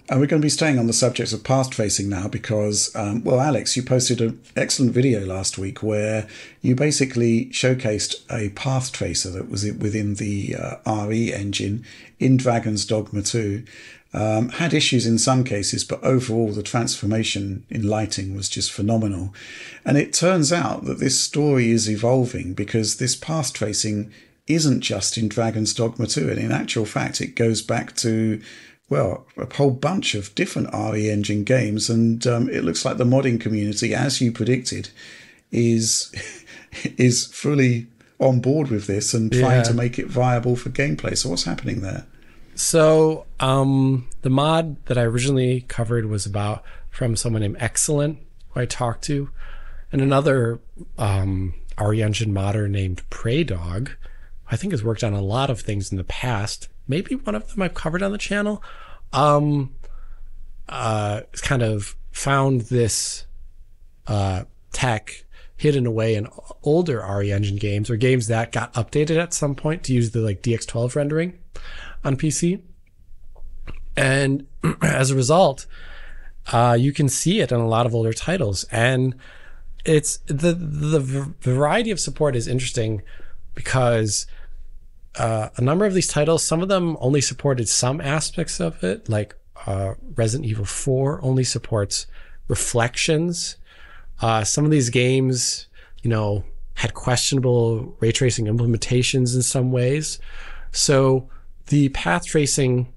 And we're going to be staying on the subject of path tracing now because, well, Alex, you posted an excellent video last week where you basically showcased a path tracer that was within the RE engine in Dragon's Dogma 2. Had issues in some cases, but overall the transformation in lighting was just phenomenal. And it turns out that this story is evolving because this path tracing isn't just in Dragon's Dogma 2. And in actual fact, it goes back to, well, a whole bunch of different RE Engine games, and it looks like the modding community, as you predicted, is is fully on board with this and trying to make it viable for gameplay. So what's happening there? So the mod that I originally covered was from someone named Excellent, who I talked to, and another RE Engine modder named Prey Dog, who I think has worked on a lot of things in the past. Maybe one of them I've covered on the channel. Kind of found this tech hidden away in older RE Engine games or games that got updated at some point to use the DX12 rendering on PC. And as a result, you can see it in a lot of older titles. And it's the variety of support is interesting because a number of these titles, some of them only supported some aspects of it, like Resident Evil 4 only supports reflections. Some of these games, had questionable ray tracing implementations in some ways. So the path tracing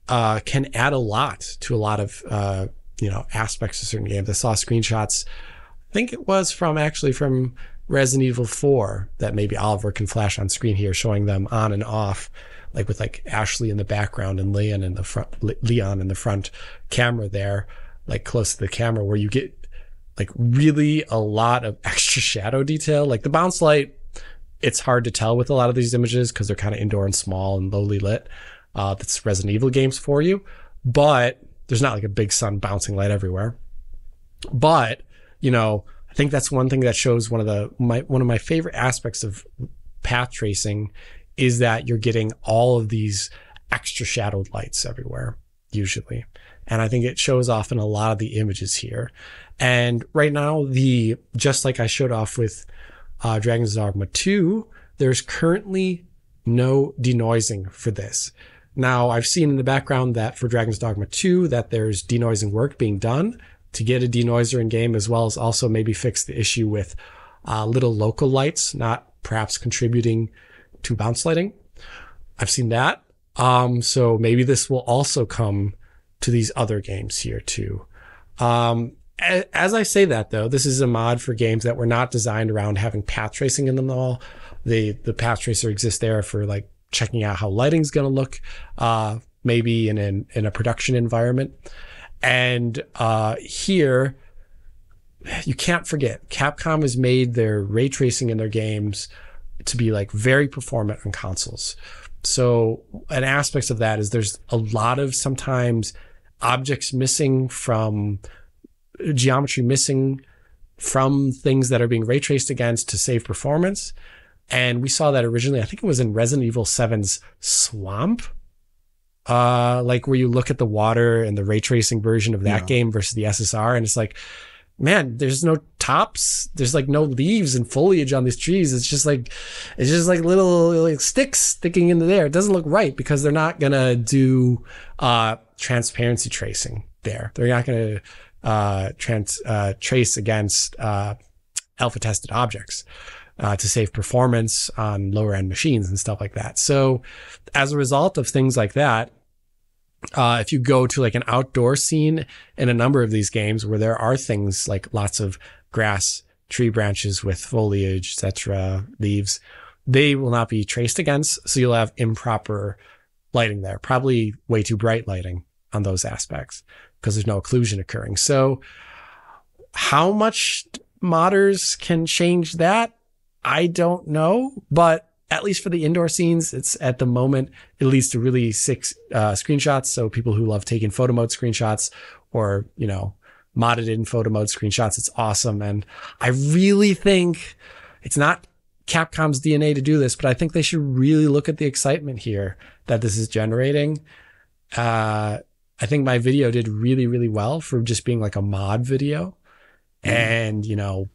can add a lot to a lot of aspects of certain games. I saw screenshots, I think it was from Resident Evil 4 that maybe Oliver can flash on screen here, showing them on and off, with Ashley in the background and Leon in the front camera there, close to the camera, where you get really a lot of extra shadow detail. The bounce light, it's hard to tell with a lot of these images because they're kind of indoor and small and lowly lit. That's Resident Evil games for you, but there's not a big sun bouncing light everywhere. But I think that's one thing that shows one of my favorite aspects of path tracing is that you're getting all of these extra shadowed lights everywhere, usually. And I think it shows off in a lot of the images here. And right now, just like I showed off with Dragon's Dogma 2, there's currently no denoising for this. Now, I've seen in the background that for Dragon's Dogma 2, that there's denoising work being done to get a denoiser in game, as well as also maybe fix the issue with little local lights, not perhaps contributing to bounce lighting. I've seen that. So maybe this will also come to these other games here too. As I say that though, this is a mod for games that were not designed around having path tracing in them at all. The path tracer exists there for checking out how lighting's going to look, maybe in a production environment. And here, you can't forget, Capcom has made their ray tracing in their games to be very performant on consoles. So an aspect of that is there's a lot of sometimes objects missing from geometry, missing from things that are being ray traced against to save performance. And we saw that originally, I think it was in Resident Evil 7's Swamp, where you look at the water and the ray tracing version of that game versus the SSR, and it's man, there's no tops, there's no leaves and foliage on these trees. It's just little sticks sticking into there. It doesn't look right because they're not gonna do transparency tracing there. They're not gonna trace against alpha tested objects to save performance on lower end machines and stuff like that. So as a result of things like that, if you go to an outdoor scene in a number of these games where there are things like lots of grass, tree branches with foliage, etc., leaves, they will not be traced against. So you'll have improper lighting there, probably way too bright lighting on those aspects because there's no occlusion occurring. So how much modders can change that? I don't know, but at least for the indoor scenes, it's at the moment, it leads to really sick screenshots. So people who love taking photo mode screenshots or, modded in photo mode screenshots, it's awesome. And I really think it's not Capcom's DNA to do this, but I think they should really look at the excitement here that this is generating. And I think my video did really, really well for just being like a mod video. And, you know,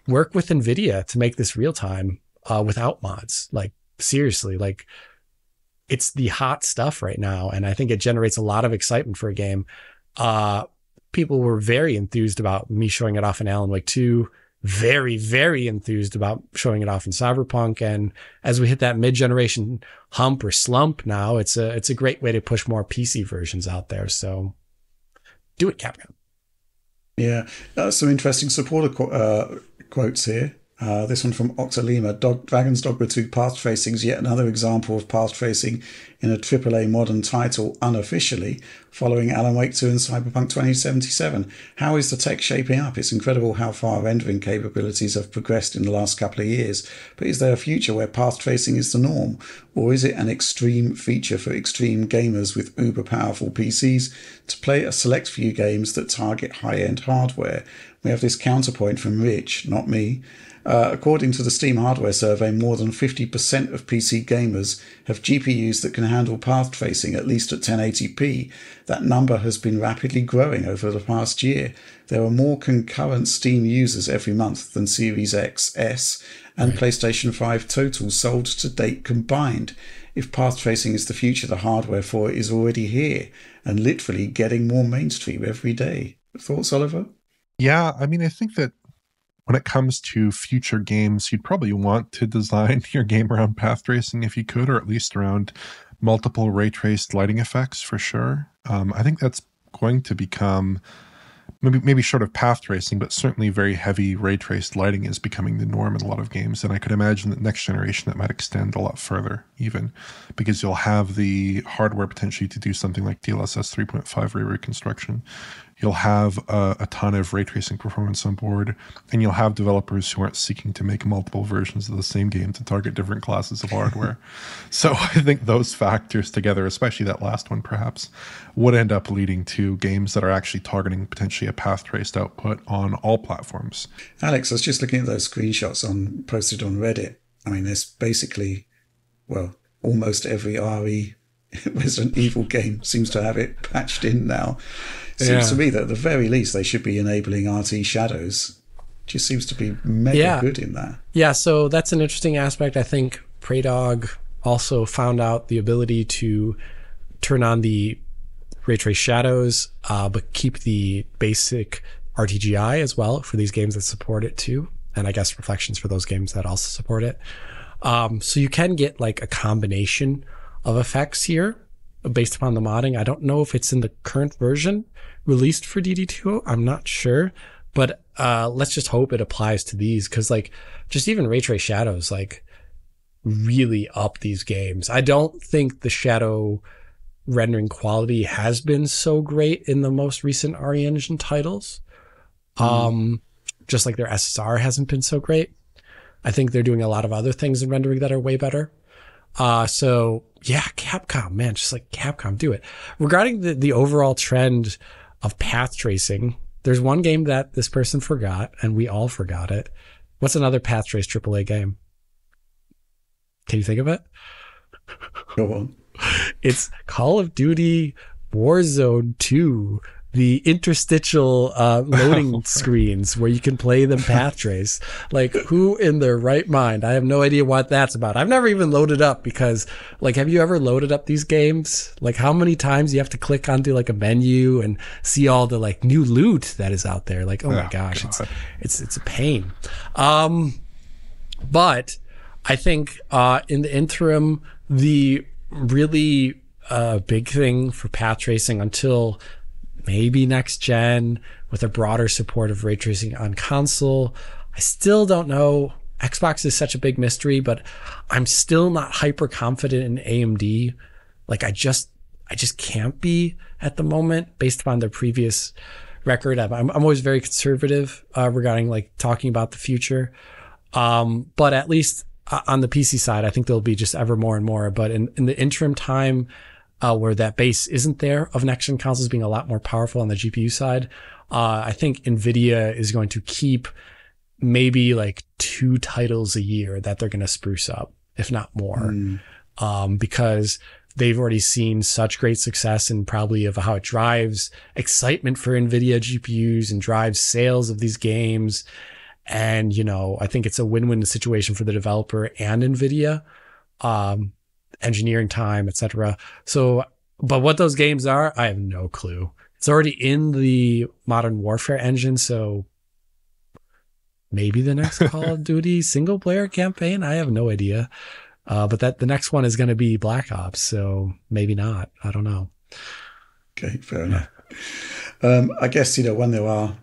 work with NVIDIA to make this real time without mods. Like, seriously, like, it's the hot stuff right now. And I think it generates a lot of excitement for a game. People were very enthused about me showing it off in Alan Wake 2. Very, very enthused about showing it off in Cyberpunk. And as we hit that mid-generation hump or slump now, it's a great way to push more PC versions out there. So do it, Capcom. Yeah, some interesting supporter quotes here. This one from Octolima. Dragon's Dogma 2 path tracing is yet another example of path tracing in a AAA modern title unofficially, following Alan Wake 2 and Cyberpunk 2077. How is the tech shaping up? It's incredible how far rendering capabilities have progressed in the last couple of years. But is there a future where path tracing is the norm? Or is it an extreme feature for extreme gamers with uber powerful PCs to play a select few games that target high-end hardware? We have this counterpoint from Rich, not me. According to the Steam hardware survey, more than 50% of PC gamers have GPUs that can handle path tracing at least at 1080p. That number has been rapidly growing over the past year. There are more concurrent Steam users every month than Series X, S, and PlayStation 5 total sold to date combined. If path tracing is the future, the hardware for it is already here and literally getting more mainstream every day. Thoughts, Oliver? Yeah, I mean, I think that when it comes to future games, you'd probably want to design your game around path tracing if you could, or at least around multiple ray traced lighting effects for sure. I think that's going to become maybe short of path tracing, but certainly very heavy ray traced lighting is becoming the norm in a lot of games. And I could imagine that next generation that might extend a lot further, even because you'll have the hardware potentially to do something like DLSS 3.5 ray reconstruction. You'll have a ton of ray tracing performance on board, and you'll have developers who aren't seeking to make multiple versions of the same game to target different classes of hardware. So I think those factors together, especially that last one perhaps, would end up leading to games that are actually targeting potentially a path traced output on all platforms. Alex, I was just looking at those screenshots posted on Reddit. I mean, there's basically, well, almost every RE Resident Evil game seems to have it patched in now. Seems to me that at the very least they should be enabling RT shadows. Just seems to be mega good in that. Yeah, so that's an interesting aspect. I think Praydog also found out the ability to turn on the ray trace shadows, but keep the basic RTGI as well for these games that support it too. And I guess reflections for those games that also support it. So you can get like a combination of effects here based upon the modding. I don't know if it's in the current version released for DD2. I'm not sure, but let's just hope it applies to these, because like just even ray trace shadows like really up these games. I don't think the shadow rendering quality has been so great in the most recent RE Engine titles. Just like their SSR hasn't been so great. I think they're doing a lot of other things in rendering that are way better. So yeah, Capcom, man, just like Capcom, do it. Regarding the overall trend of path tracing, there's one game that this person forgot, and we all forgot it. What's another path trace AAA game? Can you think of it? Go on. It's Call of Duty Warzone 2. The interstitial loading screens where you can play them path trace. Like, who in their right mind? I have no idea what that's about. I've never even loaded up because, like, have you ever loaded up these games? Like, how many times you have to click onto like a menu and see all the like new loot that is out there? Like, oh my gosh, it's a pain. But I think in the interim, the really big thing for path tracing until maybe next gen with a broader support of ray tracing on console. I still don't know. Xbox is such a big mystery, but I'm still not hyper confident in AMD. Like I just can't be at the moment based upon their previous record. I'm always very conservative regarding like talking about the future. But at least on the PC side, I think there'll be just ever more and more. But in the interim time, where that base isn't there of next-gen consoles being a lot more powerful on the GPU side, I think NVIDIA is going to keep maybe like 2 titles a year that they're going to spruce up, if not more, because they've already seen such great success and probably of how it drives excitement for NVIDIA GPUs and drives sales of these games. And, you know, I think it's a win-win situation for the developer and NVIDIA, engineering time, etc. So, but what those games are, I have no clue. It's already in the Modern Warfare engine, so maybe the next Call of Duty single player campaign. I have no idea. But the next one is going to be Black Ops, so maybe not. I don't know. Okay, fair enough. I guess, you know, when there are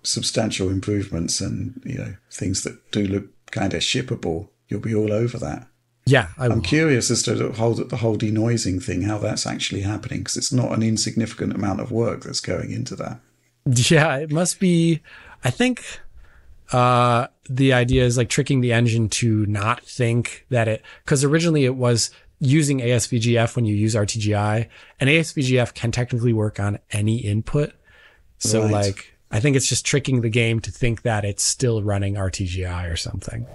substantial improvements and, you know, things that do look kind of shippable, you'll be all over that. Yeah, I'm curious as to the whole denoising thing, how that's actually happening, because it's not an insignificant amount of work that's going into that. Yeah, it must be. I think the idea is like tricking the engine to not think that it, because originally it was using ASVGF when you use RTGI, and ASVGF can technically work on any input. So Right. like, I think it's just tricking the game to think that it's still running RTGI or something.